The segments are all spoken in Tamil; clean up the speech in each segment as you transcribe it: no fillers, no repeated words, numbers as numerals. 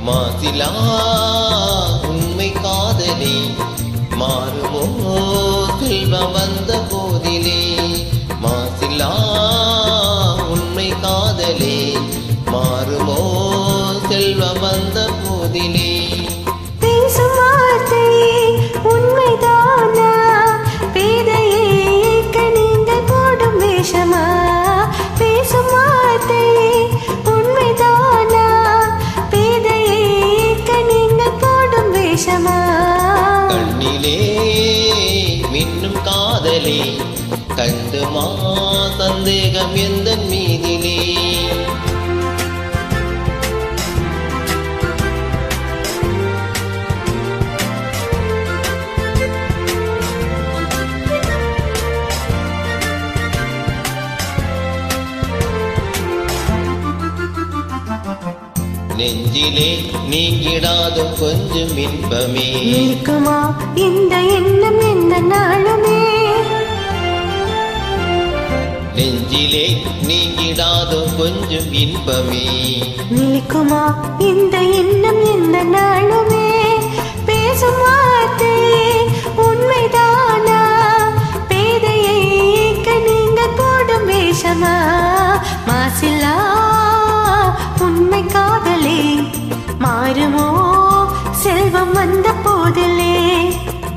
மாசிலா உண்மை காதலே மாறுமோ செல்வம் வந்த போதிலே மாசிலா உண்மை காதலே மாறுமோ செல்வம் வந்த போதிலே பேசும் வார்த்தை உண்மைதானா பேதையேக்க நீங்கள் போடும் வேஷமா பேசும் வார்த்தை உண்மைதானா பேதையேக்க நீங்கள் போடும் வேஷமா கண்ணிலே மின்னும் காதலே கண்டுமா சந்தேகம் எந்த மீதிலே நெஞ்சிலே நீங்கிடாத கொஞ்சம் இன்பமே இருக்குமா இந்த எண்ணம் எந்த நாளுமே நெஞ்சிலே நீங்கிடாத கொஞ்சம் இன்பமே நிற்குமா இந்த எண்ணம் எந்த நாளுமே பேசும் வார்த்தை உண்மைதானா பேதையேக்க நீங்கள் போடும் வேஷமா மாசிலா உண்மை காதலே மாறுமோ செல்வம் வந்த போதிலே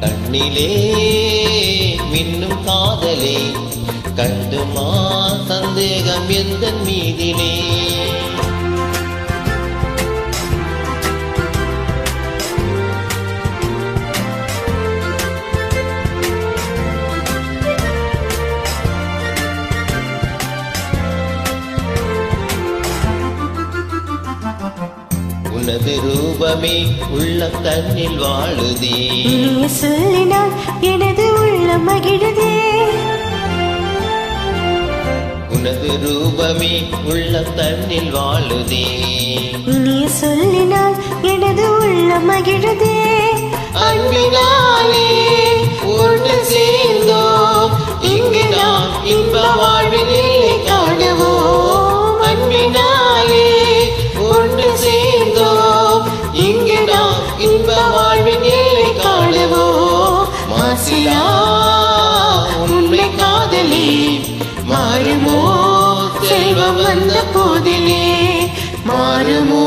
கண்ணிலே மின்னும் காதலே கண்டுமா சந்தேகம் எந்த மீதிலே உனது ரூபமே உள்ள கண்ணில் வாழுதே நீ சொல்லினால் எனது உள்ள மகிழுதே உனது ரூபமே உள்ள கண்ணில் வாழுதே நீ சொல்லினால் எனது உள்ள மகிழுதே அன்பினாலே ஒன்று சேர்ந்தோம் இங்கு நாம் இன்ப வாழ்வில் இல்லை காணுவோம் அன்பினாலே ஒன்று சேர்ந்தோம் இங்கு நாம் இன்ப வாழ்வில் இல்லை காணுவோம் மாசிலா உண்மை காதலே மாறுமோ செல்வம் வந்த போதிலே மாறுமோ